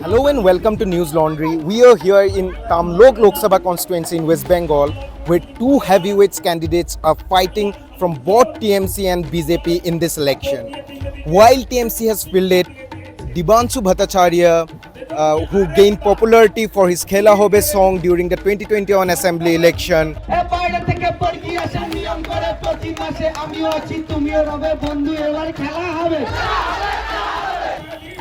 Hello and welcome to News Laundry. We are here in Tamlok Lok Sabha constituency in West Bengal, where two heavyweights candidates are fighting from both TMC and BJP in this election. While TMC has fielded Dibanshu Bhattacharya, who gained popularity for his Khela Hobe song during the 2021 assembly election,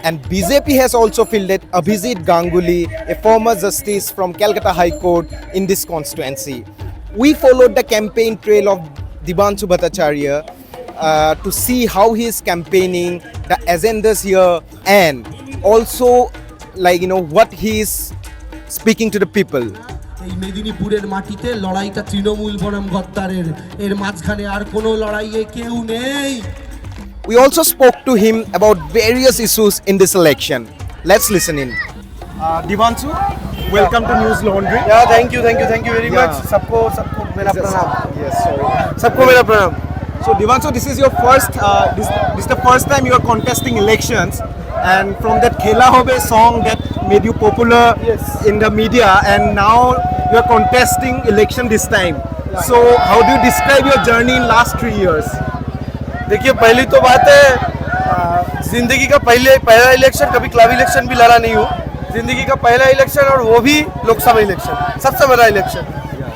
and BJP has also fielded Abhijit Ganguly, a former justice from Calcutta High Court, in this constituency. We followed the campaign trail of Dibanshu Bhattacharya to see how he is campaigning, the agendas here, and also what he is speaking to the people. এই মেদিনীপুরের মাটিতে লড়াইটা তৃণমূল বনাম গদ্দারের এর মাঝখানে আর কোনো লড়াইয়ে কেউ নেই. We also spoke to him about various issues in this election. Let's listen in. Dibanshu, welcome to News Laundry. Yeah, thank you very much. सबको मेरा प्रणाम. Yes, sorry. सबको मेरा प्रणाम. So Dibanshu, this is your first. This is the first time you are contesting elections, and from that Khela Hobe song that made you popular in the media, and now you are contesting election this time. So how do you describe your journey in last 3 years? देखिए, पहली तो बात है, जिंदगी का पहला election, कभी club election भी लड़ा नहीं हूँ. जिंदगी का पहला इलेक्शन, और वो भी लोकसभा इलेक्शन, सबसे बड़ा इलेक्शन.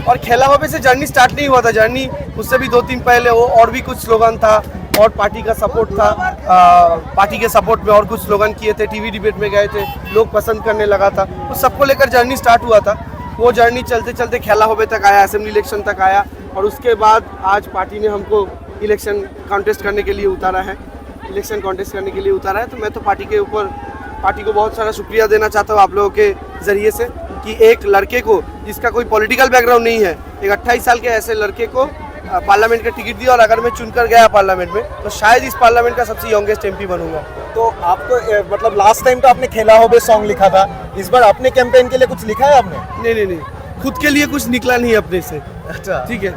और खेला होबे से जर्नी स्टार्ट नहीं हुआ था. जर्नी उससे भी 2-3 पहले हो, और भी कुछ स्लोगन था, और पार्टी का सपोर्ट था. पार्टी के सपोर्ट में और कुछ स्लोगन किए थे, टीवी डिबेट में गए थे, लोग पसंद करने लगा था. उस सबको लेकर जर्नी स्टार्ट हुआ था. वो जर्नी चलते चलते खेला होबे तक आया, असेंबली इलेक्शन तक आया, और उसके बाद आज पार्टी ने हमको इलेक्शन कॉन्टेस्ट करने के लिए उतारा है. तो मैं तो पार्टी को बहुत सारा शुक्रिया देना चाहता हूँ आप लोगों के ज़रिए से, कि एक लड़के को जिसका कोई पॉलिटिकल बैकग्राउंड नहीं है, एक 28 साल के ऐसे लड़के को पार्लियामेंट का टिकट दिया, और अगर मैं चुनकर गया पार्लियामेंट में तो शायद इस पार्लियामेंट का सबसे यंगेस्ट एमपी बनूंगा. तो आपको मतलब लास्ट टाइम तो आपने खेला होबे सॉन्ग लिखा था, इस बार अपने कैंपेन के लिए कुछ लिखा है आपने? नहीं, खुद के लिए कुछ निकला नहीं अपने से. अच्छा, ठीक है.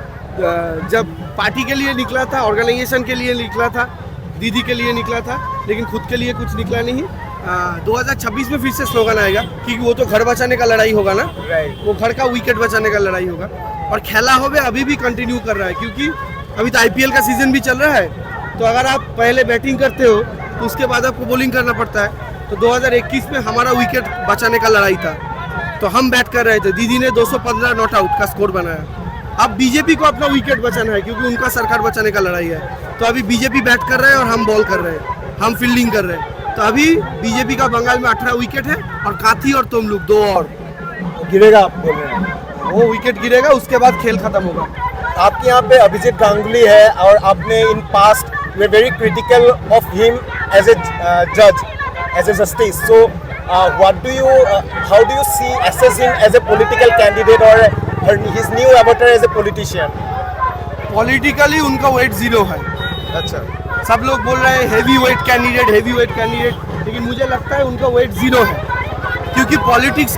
जब पार्टी के लिए निकला था, ऑर्गेनाइजेशन के लिए निकला था, दीदी के लिए निकला था, लेकिन खुद के लिए कुछ निकला नहीं. 2026 में फिर से स्लोगन आएगा, क्योंकि वो तो घर बचाने का लड़ाई होगा ना. वो घर का विकेट बचाने का लड़ाई होगा. और खेला होबे अभी भी कंटिन्यू कर रहा है, क्योंकि अभी तो IPL का सीजन भी चल रहा है. तो अगर आप पहले बैटिंग करते हो तो उसके बाद आपको बॉलिंग करना पड़ता है. तो 2021 में हमारा विकेट बचाने का लड़ाई था, तो हम बैट कर रहे थे. दीदी ने 215 नॉट आउट का स्कोर बनाया. अब बीजेपी को अपना विकेट बचाना है, क्योंकि उनका सरकार बचाने का लड़ाई है. तो अभी बीजेपी बैट कर रहे हैं और हम बॉल कर रहे हैं, हम फील्डिंग कर रहे हैं. तो अभी बीजेपी का बंगाल में 18 विकेट है, और काथी और तुमलुक 2 और गिरेगा आप बोल रहे हैं? वो विकेट गिरेगा, उसके बाद खेल खत्म होगा. आपके यहाँ पे अभिजीत गांगुली है, और आपने in past were very critical of him as a जज, as a justice. So what do you how do you see assess him as a political candidate or his new avatar as a politician? Politically उनका wait 0 है. अच्छा, सब लोग बोल रहे हैं heavy weight candidate, लेकिन मुझे लगता है उनका वेट 0 है, क्योंकि पॉलिटिक्स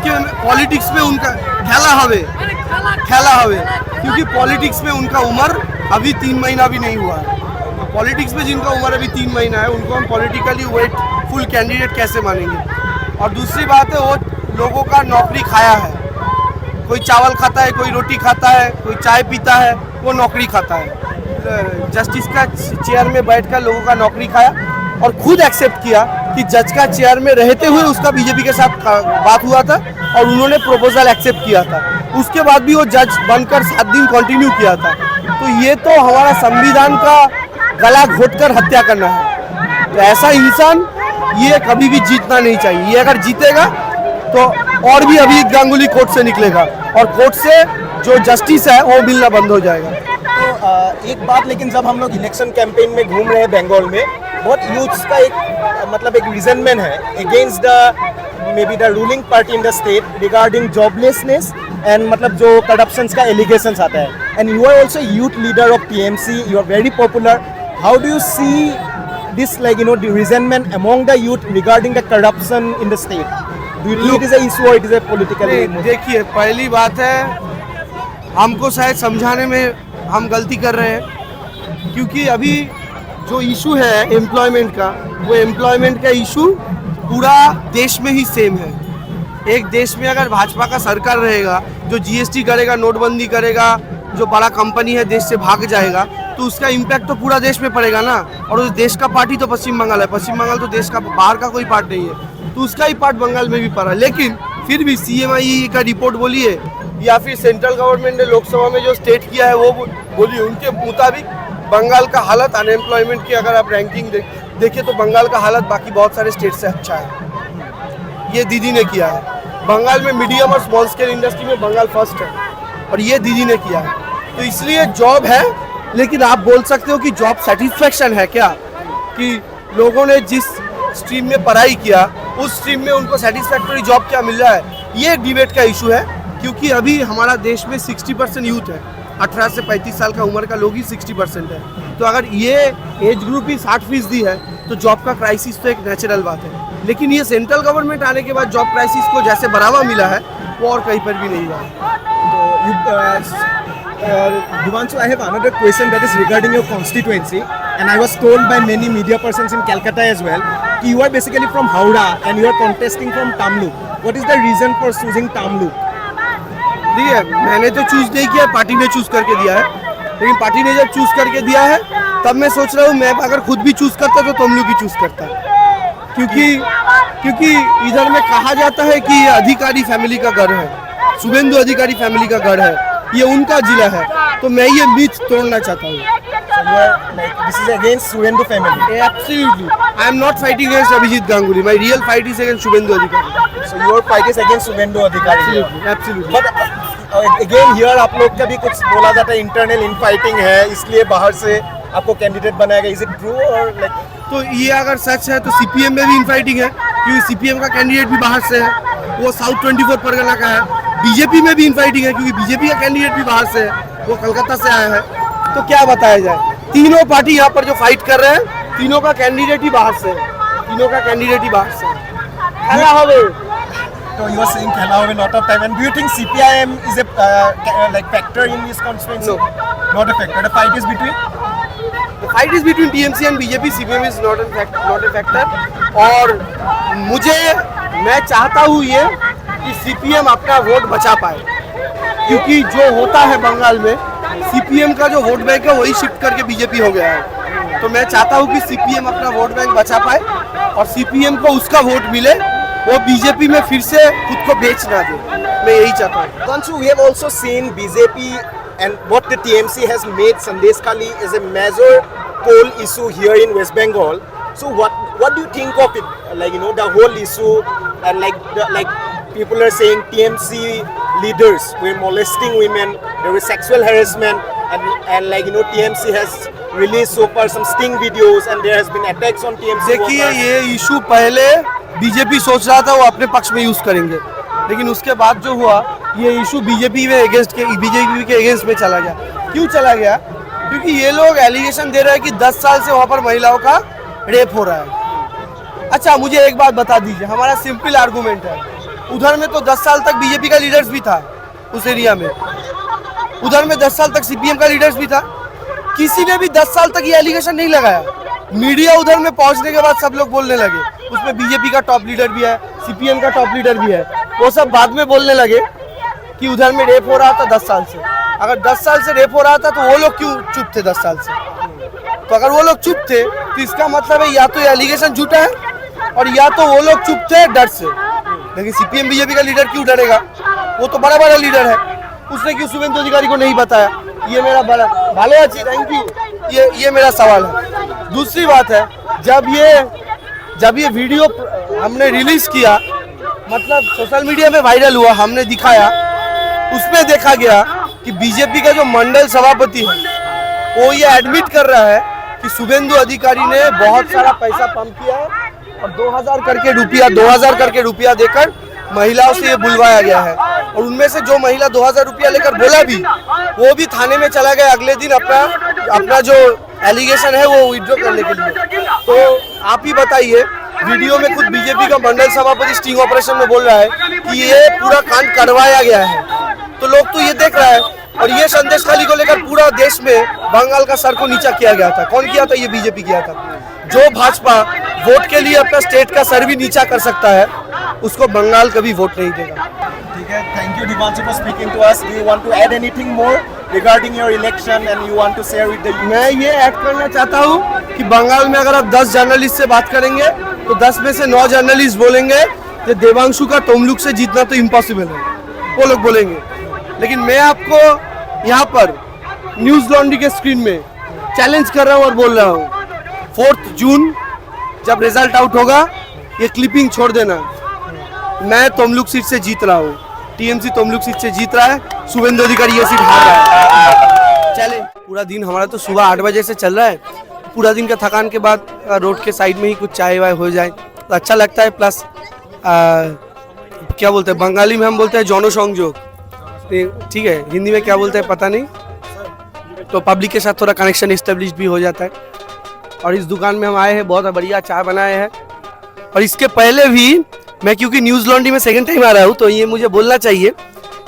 में उनका खेला हवे, क्योंकि पॉलिटिक्स में उनका उम्र अभी 3 महीना भी नहीं हुआ है. तो पॉलिटिक्स में जिनका उम्र अभी 3 महीना है, उनको हम पॉलिटिकली वेट फुल कैंडिडेट कैसे मानेंगे? और दूसरी बात है, वो लोगों का नौकरी खाया है. कोई चावल खाता है, कोई रोटी खाता है, कोई चाय पीता है, वो नौकरी खाता है. जस्टिस का चेयर में बैठकर लोगों का नौकरी खाया, और खुद एक्सेप्ट किया कि जज का चेयर में रहते हुए उसका बीजेपी के साथ बात हुआ था, और उन्होंने प्रपोजल एक्सेप्ट किया था. उसके बाद भी वो जज बनकर 7 दिन कंटिन्यू किया था. तो ये तो हमारा संविधान का गला घोटकर हत्या करना है. तो ऐसा इंसान ये कभी भी जीतना नहीं चाहिए. ये अगर जीतेगा तो और भी अभिजीत गांगुली कोर्ट से निकलेगा, और कोर्ट से जो जस्टिस है वो मिलना बंद हो जाएगा. तो एक बात, लेकिन जब हम लोग इलेक्शन कैंपेन में घूम रहे हैं बंगाल में, बहुत यूथ्स का एक रिजनमेंट है against the maybe the ruling party in the state regarding joblessness and जो करप्शन का एलिगेशंस आता है. And you are also youth leader of TMC, you are very popular. How do you see this the resentment among the youth regarding the corruption in the state? Do you think it is a issue or it is a political? देखिए, पहली बात है, हमको शायद समझाने में हम गलती कर रहे हैं, क्योंकि अभी जो इशू है एम्प्लॉयमेंट का, वो एम्प्लॉयमेंट का इशू पूरा देश में ही सेम है। एक देश में अगर भाजपा का सरकार रहेगा, जो जीएसटी करेगा, नोटबंदी करेगा, जो बड़ा कंपनी है देश से भाग जाएगा, तो उसका इम्पैक्ट तो पूरा देश में पड़ेगा ना। और उस देश का पार्ट ही तो पश्चिम बंगाल है, पश्चिम बंगाल तो देश का बाहर का कोई पार्ट नहीं है, तो उसका ही पार्ट बंगाल में भी पड़ा। लेकिन फिर भी CMI का रिपोर्ट बोलिए या फिर सेंट्रल गवर्नमेंट ने लोकसभा में जो स्टेट किया है वो बोलिए, उनके मुताबिक बंगाल का हालत अनएम्प्लॉयमेंट की अगर आप रैंकिंग देखिए तो बंगाल का हालत बाकी बहुत सारे स्टेट से अच्छा है। ये दीदी ने किया है। बंगाल में मीडियम और स्मॉल स्केल इंडस्ट्री में बंगाल फर्स्ट है और ये दीदी ने किया है। तो इसलिए जॉब है, लेकिन आप बोल सकते हो कि जॉब सेटिस्फेक्शन है क्या, कि लोगों ने जिस स्ट्रीम में पढ़ाई किया उस स्ट्रीम में उनको सेटिस्फैक्टरी जॉब क्या मिल रहा है, ये एक डिबेट का इशू है। क्योंकि अभी हमारा देश में 60% यूथ है, 18 से 35 साल का उम्र का लोग ही 60% है। तो अगर ये एज ग्रुप ही 60% है तो जॉब का क्राइसिस तो एक नेचुरल बात है। लेकिन ये सेंट्रल गवर्नमेंट आने के बाद जॉब क्राइसिस को जैसे बढ़ावा मिला है वो और कहीं पर भी नहीं हुआ। Devanshu, I have another question that is regarding your constituency, and I was told by many media persons in Calcutta as well, कि you are basically from Howrah and you are contesting from Tamluk. What is the reason for choosing Tamluk? ठीक है, मैंने तो choose नहीं किया, party ने choose करके दिया है। लेकिन पार्टी ने जब चूज करके दिया है तब मैं सोच रहा हूँ मैं अगर खुद भी चूज करता तो तमलुक ही चूज करता। क्योंकि इधर में कहा जाता है कि ये अधिकारी फैमिली का घर है, शुभेंदु अधिकारी फैमिली का घर है, ये उनका जिला है, तो मैं ये मिथ तोड़ना चाहता हूँ। So you are like this is against Subhendu family. Absolutely, I am not fighting against Abhijit Ganguly. My real fight is against Shubhendu Adhikari. So your fight is against Subhendu Adhikari. Absolutely. But again here आप लोग का भी कुछ बोला जाता है internal infighting है, इसलिए बाहर से आपको कैंडिडेट बनाया गया। इज इट ट्रू और लाइक? तो ये अगर सच है तो CPM में भी इनफाइटिंग है, क्योंकि CPM का कैंडिडेट भी बाहर से है, वो साउथ 24 परगना का है। बीजेपी में भी इनफाइटिंग है क्योंकि बीजेपी का कैंडिडेट भी बाहर से है, वो कलकत्ता से आया है। तो क्या बताया जाए, तीनों पार्टी यहाँ पर जो फाइट कर रहे हैं तीनों का कैंडिडेट ही बाहर से है, तीनों का कैंडिडेट ही बाहर से है। खेला होवे। So you are saying खेला होवे lot of time, and do you think CPIM is a like factor in this constituency? No. Not a factor. The fight is between? The fight is between TMC and BJP. CPM is not a factor. और मैं चाहता हूँ ये कि CPM अपना vote बचा पाए, क्योंकि जो होता है बंगाल में CPM का जो वोट बैंक है वही शिफ्ट करके बीजेपी हो गया है। तो मैं चाहता हूँ कि CPM अपना वोट बैंक बचा पाए और CPM को उसका वोट मिले, वो बीजेपी में फिर से खुद को बेच ना दे। मैं यही चाहता हूँ। Devanshu, we have also seen BJP and what the TMC has made Sandesh Kali is a major poll issue here in West Bengal. So what do you think of it? Like, you know, the whole issue, and like people are saying TMC leaders were molesting women, there was sexual harassment, and like, you know, TMC has released so far some sting videos and there has been attacks on TMC देखिए, workers. ये issue पहले BJP सोच रहा था वो अपने पक्ष में यूज करेंगे, लेकिन उसके बाद जो हुआ ये इशू बीजेपी के अगेंस्ट में चला गया। क्यों चला गया? क्योंकि ये लोग एलिगेशन दे रहे हैं कि 10 साल से वहाँ पर महिलाओं का रेप हो रहा है। अच्छा, मुझे एक बात बता दीजिए, हमारा सिंपल आर्गूमेंट है, उधर में तो 10 साल तक बीजेपी का लीडर्स भी था उस एरिया में, उधर में 10 साल तक CPM का लीडर्स भी था, किसी ने भी 10 साल तक ये एलिगेशन नहीं लगाया। मीडिया उधर में पहुंचने के बाद सब लोग बोलने लगे, उसमें बीजेपी का टॉप लीडर भी है, CPM का टॉप लीडर भी है, वो सब बाद में बोलने लगे कि उधर में रेप हो रहा था 10 साल से। अगर 10 साल से रेप हो रहा था तो वो लोग क्यों चुप थे 10 साल से? तो अगर वो लोग चुप थे तो इसका मतलब है या तो ये एलिगेशन झूठा है और या तो वो लोग चुप थे डर से। लेकिन CPM बीजेपी का लीडर क्यों डरेगा? वो तो बड़ा बड़ा लीडर है, उसने क्यों शुभेंदु अधिकारी को नहीं बताया? ये मेरा बड़ा भाले अच्छी थैंक यू, ये मेरा सवाल है। दूसरी बात है, जब ये वीडियो हमने रिलीज किया, मतलब सोशल मीडिया में वायरल हुआ, हमने दिखाया, उसमें देखा गया कि बीजेपी का जो मंडल सभापति है वो ये एडमिट कर रहा है कि शुभेंदु अधिकारी ने बहुत सारा पैसा पंप किया है और 2000 करके रुपया देकर महिलाओं से ये बुलवाया गया है। और उनमें से जो महिला 2000 रुपया लेकर बोला भी, वो भी थाने में चला गया अगले दिन अपना जो एलिगेशन है वो विड्रॉ करने के लिए। तो आप ही बताइए, वीडियो में खुद बीजेपी का मंडल सभापति स्टिंग ऑपरेशन में बोल रहा है कि ये पूरा कांड करवाया गया है। तो तो लोग तो ये देख रहा है। और ये संदेश खाली को लेकर पूरा देश में बंगाल का सर को नीचा किया गया था। कौन किया था? ये बीजेपी किया था। जो भाजपा वोट के लिए अपना स्टेट का सर भी नीचा कर सकता है, उसको बंगाल कभी वोट नहीं देगा। ठीक है, thank you Divanshu for speaking to us. Do you want to add anything more regarding your election and you want to share with the youth? मैं ये ऐड करना चाहता हूँ कि बंगाल में अगर आप 10 जर्नलिस्ट से बात करेंगे तो 10 में से 9 जर्नलिस्ट बोलेंगे कि देवांशु का तमलुक से जीतना तो इम्पॉसिबल है, वो लोग बोलेंगे। लेकिन मैं आपको यहाँ पर न्यूज़ लॉन्ड्री के स्क्रीन में चैलेंज कर रहा हूँ और बोल रहा हूँ, 4 जून जब रिजल्ट आउट होगा, ये क्लिपिंग छोड़ देना, मैं तमलुक सीट से जीत रहा हूँ, टीएमसी तमलुक सीट से जीत रहा है, शुभेंदु अधिकारी ये सीट हार रहा है। चले, पूरा दिन हमारा तो सुबह 8 बजे से चल रहा है। पूरा दिन का थकान के बाद रोड के साइड में ही कुछ चाय वाय हो जाए तो अच्छा लगता है। प्लस क्या बोलते हैं बंगाली में, हम बोलते हैं जनसंयोग, ठीक है, हिंदी में क्या बोलते हैं पता नहीं, तो पब्लिक के साथ थोड़ा कनेक्शन इस्टेब्लिश भी हो जाता है। और इस दुकान में हम आए हैं, बहुत बढ़िया चाय बनाए हैं। और इसके पहले भी मैं, क्योंकि न्यूज़ लॉन्ड्री में सेकंड टाइम आ रहा हूँ, तो ये मुझे बोलना चाहिए,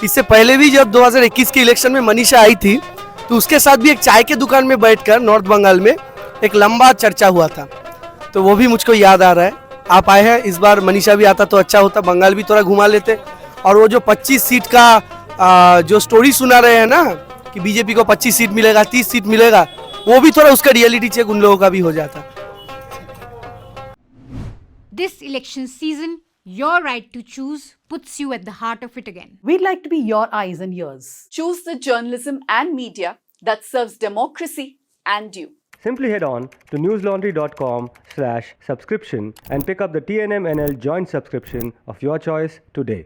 इससे पहले भी जब 2021 के इलेक्शन में मनीषा आई थी तो उसके साथ भी एक चाय के दुकान में बैठकर नॉर्थ बंगाल में एक लंबा चर्चा हुआ था, तो वो भी मुझको याद आ रहा है। आप आए हैं, इस बार मनीषा भी आता तो अच्छा होता, बंगाल भी थोड़ा घुमा लेते। और वो जो 25 सीट का जो स्टोरी सुना रहे हैं ना कि बीजेपी को 25 सीट मिलेगा, 30 सीट मिलेगा, वो भी थोड़ा उसका रियलिटी चेक उन लोगों का भी हो जाता। This election season, your right to choose puts you at the heart of it again. We'd like to be your eyes and ears. Choose the journalism and media that serves democracy and you. Simply head on to newslaundry.com/subscription and pick up the TNMNL joint subscription of your choice today.